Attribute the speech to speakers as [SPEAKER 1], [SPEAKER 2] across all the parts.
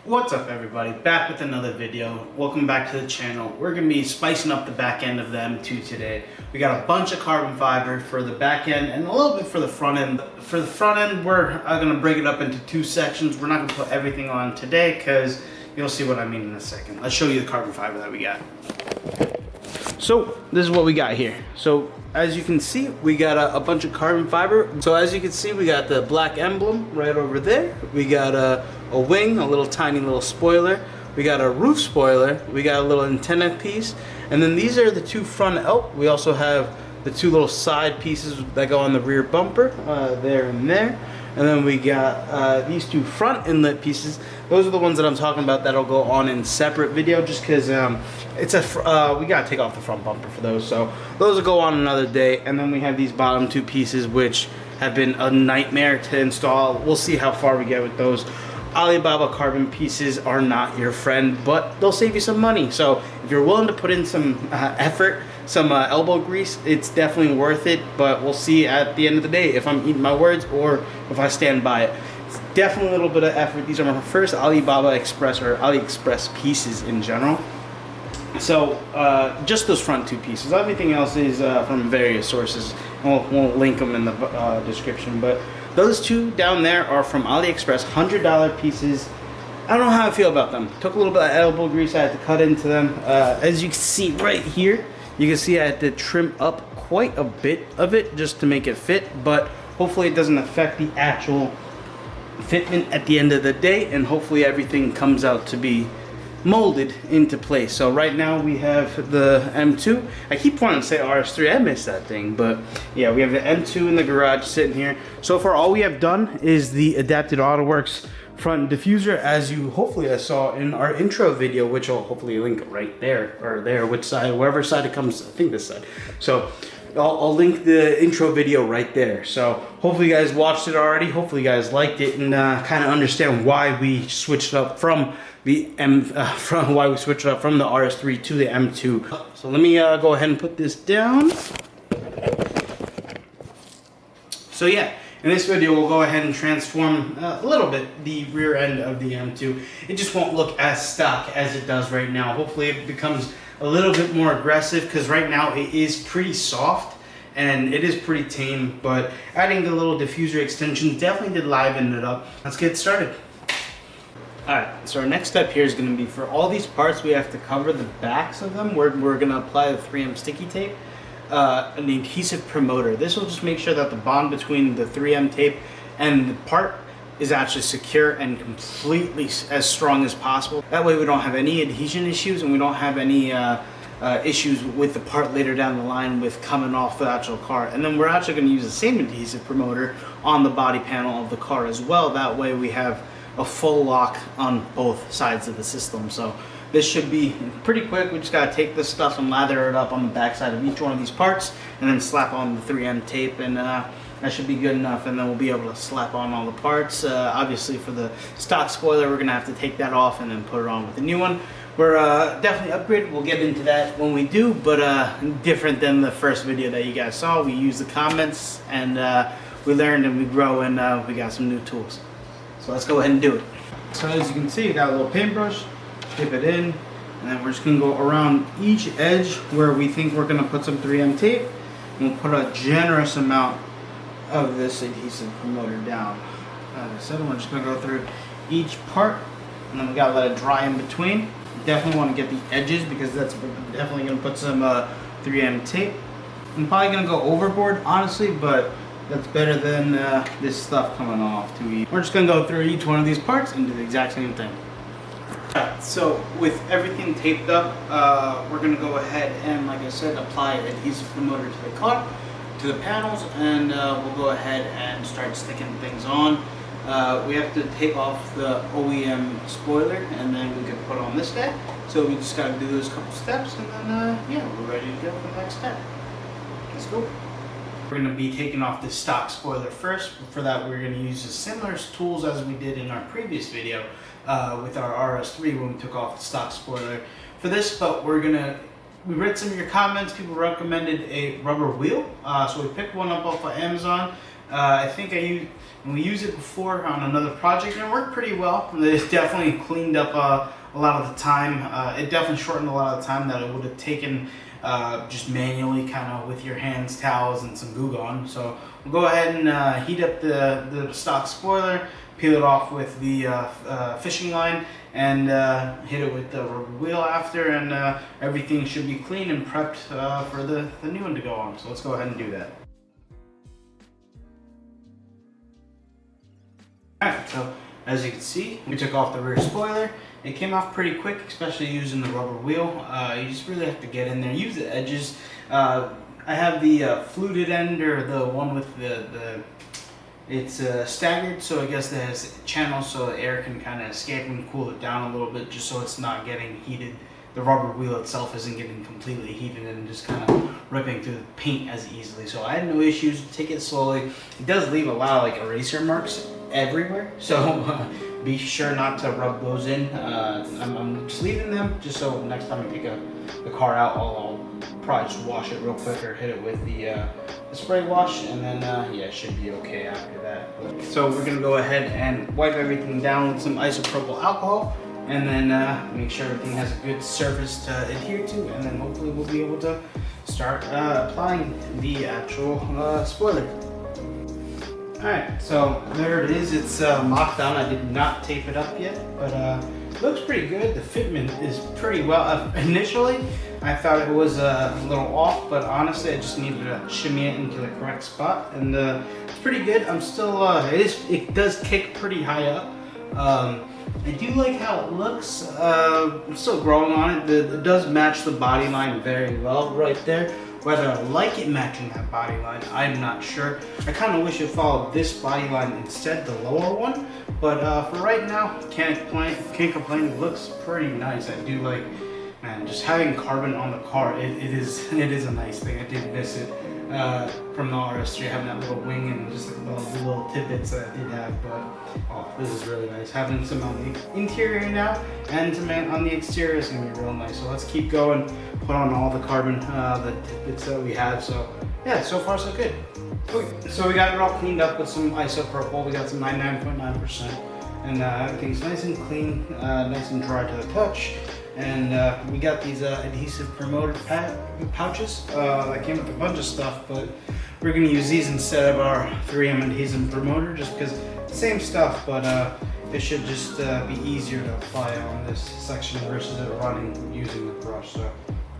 [SPEAKER 1] What's up everybody, back with another video. Welcome back to the channel. We're going to be spicing up the back end of the M2 today. We got a bunch of carbon fiber for the back end and a little bit for the front end. For the front end, we're going to break it up into two sections. We're not going to put everything on today because you'll see what I mean in a second. I'll show you the carbon fiber that we got. So this is what we got here. So as you can see, we got a bunch of carbon fiber. So as you can see, we got the black emblem right over there. We got a wing, a little tiny little spoiler. We got a roof spoiler. We got a little antenna piece. And then these are the two front. Oh, we also have the two little side pieces that go on the rear bumper, there and there. And then we got these two front inlet pieces. Those are the ones that I'm talking about that'll go on in separate video just because it's we gotta take off the front bumper for those. So those will go on another day. And then we have these bottom two pieces which have been a nightmare to install. We'll see how far we get with those. Alibaba carbon pieces are not your friend, but they'll save you some money. So if you're willing to put in some effort, some elbow grease, it's definitely worth it. But we'll see at the end of the day if I'm eating my words or if I stand by it. It's definitely a little bit of effort. These are my first Alibaba Express or AliExpress pieces in general. So just those front two pieces. Everything else is from various sources. Won't link them in the description, but those two down there are from AliExpress, $100 pieces. I don't know how I feel about them. Took a little bit of elbow grease. I had to cut into them. As you can see right here, you can see I had to trim up quite a bit of it just to make it fit, but hopefully it doesn't affect the actual fitment at the end of the day, and hopefully everything comes out to be molded into place. So right now we have the M2. I keep wanting to say RS3. I miss that thing, but yeah, we have the M2 in the garage sitting here. So far all we have done is the adapted AutoWorks front diffuser, as you hopefully saw in our intro video, which I'll hopefully link right there or there, which side, wherever side it comes. I think this side. So I'll link the intro video right there. So hopefully you guys watched it already. Hopefully you guys liked it and kind of understand why we switched up from the why we switched up from the RS3 to the M2. So let me go ahead and put this down. So yeah, in this video we'll go ahead and transform a little bit the rear end of the M2. It just won't look as stock as it does right now. Hopefully it becomes a little bit more aggressive because right now it is pretty soft and it is pretty tame, but adding the little diffuser extensions definitely did liven it up. Let's get started. Alright, so our next step here is going to be for all these parts we have to cover the backs of them. We're going to apply the 3M sticky tape and the adhesive promoter. This will just make sure that the bond between the 3M tape and the part is actually secure and completely as strong as possible. That way we don't have any adhesion issues and we don't have any issues with the part later down the line with coming off the actual car. And then we're actually going to use the same adhesive promoter on the body panel of the car as well. That way we have a full lock on both sides of the system. So this should be pretty quick. We just got to take this stuff and lather it up on the back side of each one of these parts and then slap on the 3M tape, and that should be good enough, and then we'll be able to slap on all the parts. Obviously for the stock spoiler we're gonna have to take that off and then put it on with the new one. We're definitely upgraded. We'll get into that when we do, but different than the first video that you guys saw. We used the comments and we learned and we grow, and we got some new tools. So let's go ahead and do it. So as you can see, you got a little paintbrush, dip it in, and then we're just gonna go around each edge where we think we're gonna put some 3M tape, and we'll put a generous amount of this adhesive promoter down. As I said, we're just gonna go through each part, and then we gotta let it dry in between. You definitely want to get the edges because that's definitely gonna put some 3M tape. I'm probably gonna go overboard, honestly, but that's better than this stuff coming off too easy. We're just gonna go through each one of these parts and do the exact same thing. Alright, so with everything taped up, we're gonna go ahead and, like I said, apply adhesive promoter to the car, to the panels, and we'll go ahead and start sticking things on. We have to take off the OEM spoiler and then we can put on this guy. So we just gotta do those couple steps and then yeah, we're ready to go for the next step. Let's go. We're gonna be taking off the stock spoiler first. For that we're gonna use the similar tools as we did in our previous video with our RS3 when we took off the stock spoiler for this, but we read some of your comments. People recommended a rubber wheel, so we picked one up off of Amazon. I think we used it before on another project and it worked pretty well. It definitely cleaned up a lot of the time. It definitely shortened a lot of the time that it would have taken just manually, kind of with your hands, towels, and some Goo Gone. So we'll go ahead and heat up the stock spoiler, peel it off with the fishing line, and hit it with the rubber wheel after, and everything should be clean and prepped for the new one to go on. So let's go ahead and do that. Alright, so as you can see, we took off the rear spoiler. It came off pretty quick, especially using the rubber wheel. You just really have to get in there, use the edges. I have the fluted end, or the one with it's staggered, so I guess it has channels so the air can kind of escape and cool it down a little bit, just so it's not getting heated. The rubber wheel itself isn't getting completely heated and just kind of ripping through the paint as easily. So I had no issues. Take it slowly. It does leave a lot of like eraser marks everywhere, so be sure not to rub those in. I'm just leaving them just so next time I take the car out, I'll probably just wash it real quick or hit it with the spray wash, and then yeah, it should be okay after that. So we're gonna go ahead and wipe everything down with some isopropyl alcohol, and then make sure everything has a good surface to adhere to, and then hopefully we'll be able to start applying the actual spoiler. Alright, so there it is. It's locked down. I did not tape it up yet, but it looks pretty good. The fitment is pretty well. Initially, I thought it was a little off, but honestly, I just needed to shimmy it into the correct spot, and it's pretty good. I'm still, it does kick pretty high up. I do like how it looks. I'm still growing on it. It does match the body line very well right there. Whether I like it matching that body line, I'm not sure. I kind of wish it followed this body line instead, the lower one. But for right now, can't complain. It looks pretty nice. I do like, man, just having carbon on the car. It is a nice thing. I did miss it from the RS3, having that little wing and just like the little tidbits that I did have. But oh, this is really nice. Having some on the interior now and some on the exterior is gonna be real nice. So let's keep going. Put on all the carbon, the tidbits that we have. So yeah, so far so good. Okay, so we got it all cleaned up with some isopropyl. We got some 99.9%, and everything's nice and clean, nice and dry to the touch. And we got these adhesive promoter pouches that came with a bunch of stuff, but we're gonna use these instead of our 3M adhesive promoter, just because same stuff, but it should just be easier to apply on this section versus it running using the brush. So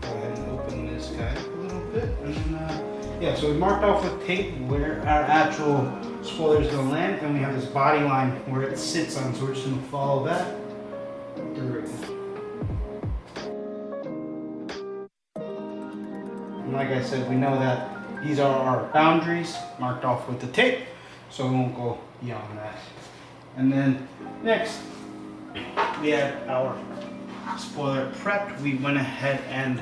[SPEAKER 1] go ahead and open this guy up a little bit, and then yeah, so we marked off with tape where our actual spoiler is going to land, and we have this body line where it sits on, so we're just going to follow that through. And like I said, we know that these are our boundaries marked off with the tape, so we won't go beyond that. And then next, we have our spoiler prepped. We went ahead and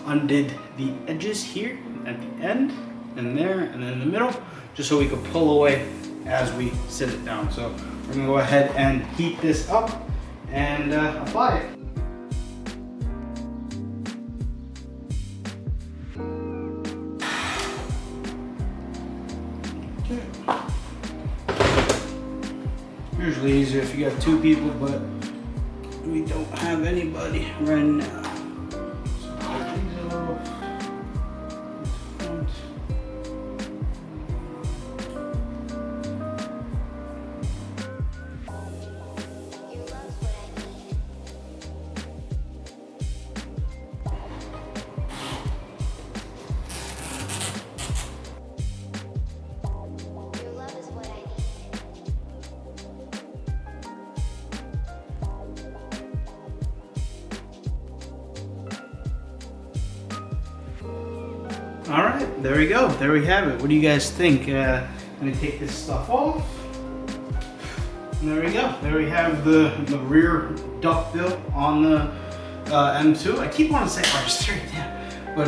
[SPEAKER 1] undid the edges here at the end and there and then in the middle, just so we could pull away as we sit it down. So we're gonna go ahead and heat this up and apply it. Usually easier if you got two people, but we don't have anybody right now. All right, there we go. There we have it. What do you guys think? Let me take this stuff off. And there we go. There we have the rear duckbill on the M2. I keep wanting to say R3, damn. But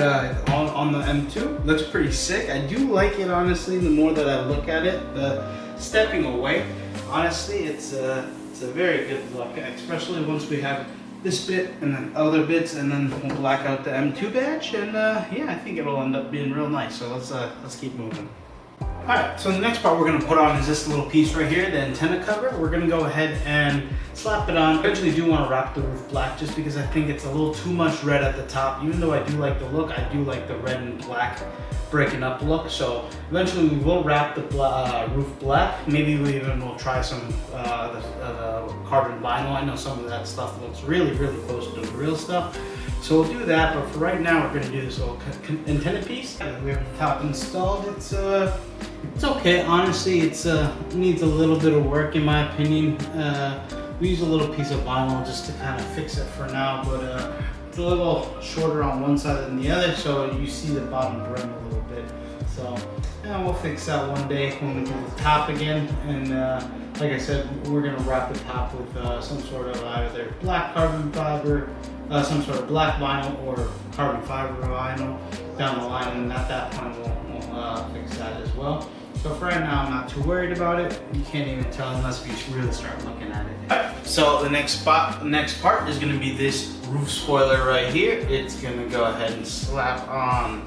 [SPEAKER 1] on the M2, looks pretty sick. I do like it, honestly, the more that I look at it. The stepping away, honestly, it's a very good look, especially once we have this bit and then other bits, and then we'll black out the M2 badge, and yeah, I think it'll end up being real nice. So let's keep moving. Alright, so the next part we're going to put on is this little piece right here, the antenna cover. We're going to go ahead and slap it on. I eventually do want to wrap the roof black just because I think it's a little too much red at the top. Even though I do like the look, I do like the red and black breaking up look. So eventually we will wrap the roof black. Maybe we even will try some the carbon vinyl. I know some of that stuff looks really, really close to the real stuff. So we'll do that, but for right now, we're gonna do this little antenna piece. We have the top installed. It's okay, honestly. It needs a little bit of work in my opinion. We use a little piece of vinyl just to kind of fix it for now, but it's a little shorter on one side than the other, so you see the bottom brim a little bit. So yeah, we'll fix that one day when we do the top again. And like I said, we're gonna wrap the top with some sort of either black carbon fiber, some sort of black vinyl or carbon fiber vinyl down the line, and at that point we'll fix that as well. So for right now, I'm not too worried about it. You can't even tell unless you really start looking at it. Right, so the next part is gonna be this roof spoiler right here. It's gonna go ahead and slap on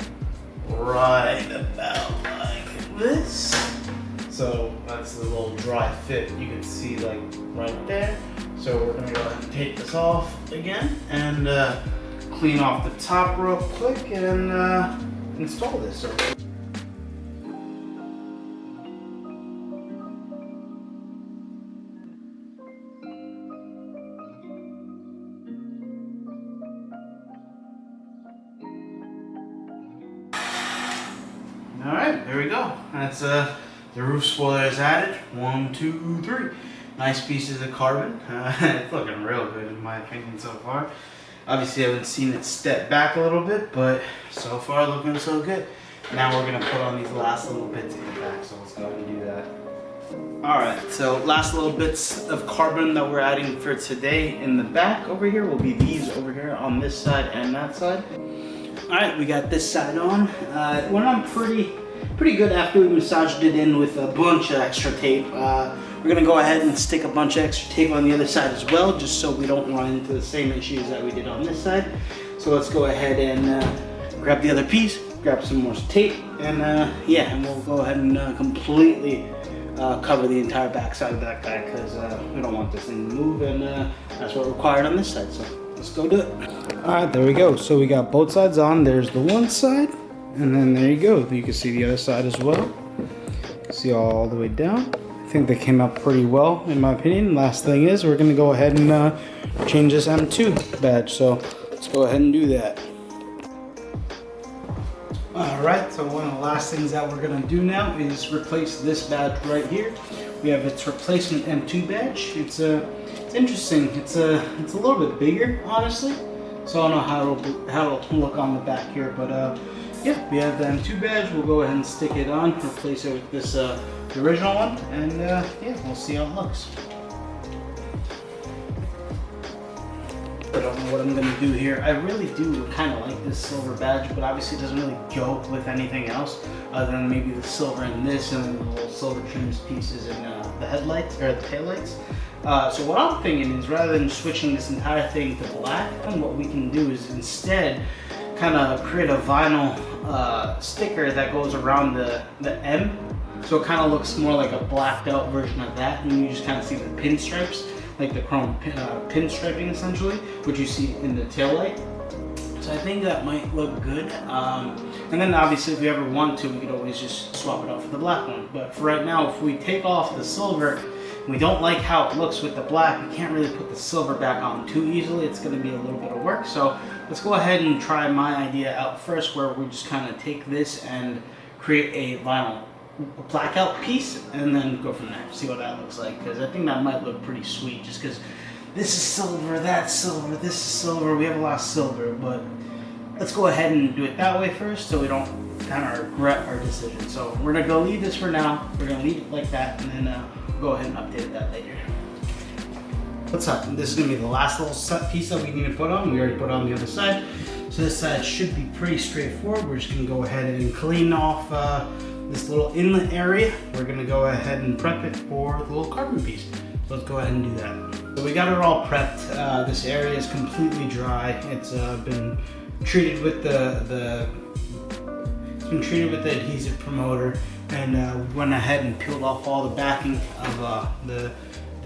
[SPEAKER 1] right about like this. So that's the little dry fit you can see like right there. So we're gonna go ahead and take this off again and clean off the top real quick and install this. So. All right, there we go. That's the roof spoiler is added. 1, 2, 3. Nice pieces of carbon. It's looking real good in my opinion so far. Obviously I haven't seen it step back a little bit, but so far looking so good. Now we're gonna put on these last little bits in the back, so let's go ahead and do that. Alright, so last little bits of carbon that we're adding for today in the back over here will be these over here on this side and that side. Alright, we got this side on. It went on pretty good after we massaged it in with a bunch of extra tape. We're gonna go ahead and stick a bunch of extra tape on the other side as well, just so we don't run into the same issues that we did on this side. So let's go ahead and grab the other piece, grab some more tape, and yeah, and we'll go ahead and completely cover the entire back side of that guy because we don't want this thing to move, and that's what's required on this side. So let's go do it. All right, there we go. So we got both sides on. There's the one side, and then there you go. You can see the other side as well. See all the way down. I think they came out pretty well, in my opinion. Last thing is we're gonna go ahead and change this M2 badge. So let's go ahead and do that. All right, so one of the last things that we're gonna do now is replace this badge right here. We have its replacement M2 badge. It's interesting. It's a little bit bigger, honestly. So I don't know how it'll look on the back here, but yeah, we have the M2 badge. We'll go ahead and stick it on, replace it with this the original one, and yeah, we'll see how it looks. I don't know what I'm gonna do here. I really do kind of like this silver badge, but obviously it doesn't really go with anything else other than maybe the silver in this and the little silver trims pieces in the headlights or the taillights. So what I'm thinking is rather than switching this entire thing to black, then what we can do is instead kind of create a vinyl sticker that goes around the M. So it kind of looks more like a blacked out version of that, and you just kind of see the pinstripes, like the chrome pinstriping essentially, which you see in the taillight. So I think that might look good. And then obviously if we ever want to, we could always just swap it out for the black one. But for right now, if we take off the silver, and we don't like how it looks with the black, we can't really put the silver back on too easily. It's gonna be a little bit of work. So let's go ahead and try my idea out first, where we just kind of take this and create a vinyl blackout piece and then go from there, see what that looks like, because I think that might look pretty sweet, just because this is silver, that's silver, this is silver, we have a lot of silver. But let's go ahead and do it that way first so we don't kind of regret our decision. So we're gonna go leave this for now, we're gonna leave it like that, and then go ahead and update that later. What's up? This is gonna be the last little set piece that we need to put on. We already put on the other side, so this side should be pretty straightforward. We're just gonna go ahead and clean off this little inlet area. We're gonna go ahead and prep it for the little carbon piece. So let's go ahead and do that. So we got it all prepped. This area is completely dry. It's been treated with the adhesive promoter. And we went ahead and peeled off all the backing of the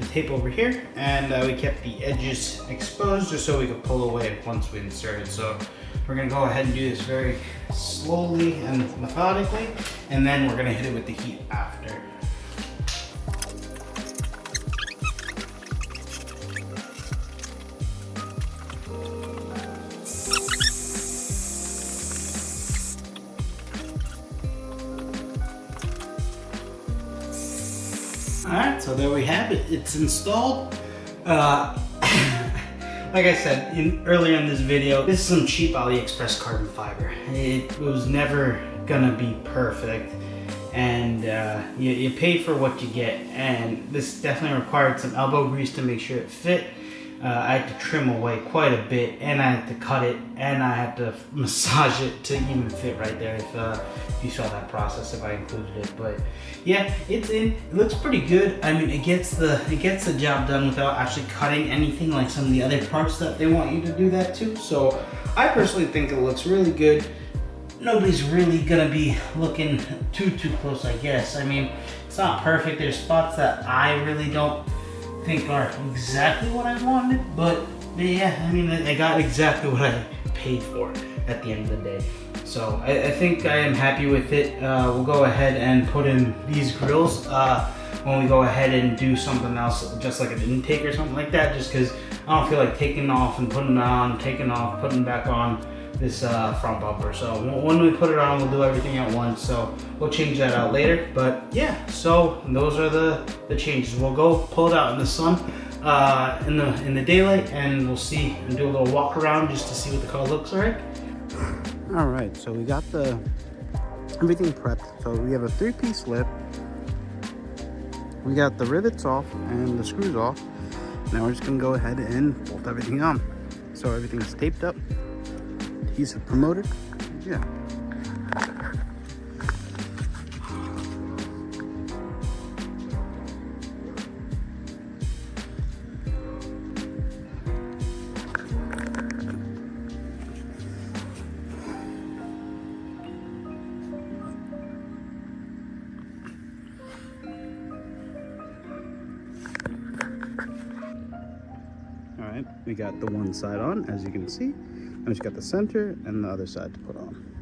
[SPEAKER 1] tape over here, and we kept the edges exposed just so we could pull away once we inserted. So we're gonna go ahead and do this very slowly and methodically, and then we're gonna hit it with the heat after. Alright, so there we have it. It's installed. Like I said earlier in this video, this is some cheap AliExpress carbon fiber. It was never gonna be perfect, and you pay for what you get, and this definitely required some elbow grease to make sure it fit. I had to trim away quite a bit, and I had to cut it, and I had to massage it to even fit right there. If you saw that process, if I included it, but yeah, it's in. It looks pretty good. I mean, it gets the job done without actually cutting anything like some of the other parts that they want you to do that to. So I personally think it looks really good. Nobody's really gonna be looking too close, I guess. I mean, it's not perfect. There's spots that I really don't think are exactly what I wanted, but yeah, I mean, I got exactly what I paid for at the end of the day. So I think I am happy with it. We'll go ahead and put in these grills when we go ahead and do something else, just like an intake or something like that, just because I don't feel like taking off and putting it on, taking off, putting it back on this front bumper. So when we put it on, we'll do everything at once. So we'll change that out later. But yeah, so those are the changes. We'll go pull it out in the sun, in the daylight, and we'll see and do a little walk around just to see what the car looks like. All right, so we got everything prepped. So we have a 3-piece lip. We got the rivets off and the screws off. Now we're just gonna go ahead and bolt everything on. So everything's taped up. Adhesive promoted. Yeah. All right, we got the one side on, as you can see. And we just got the center and the other side to put on.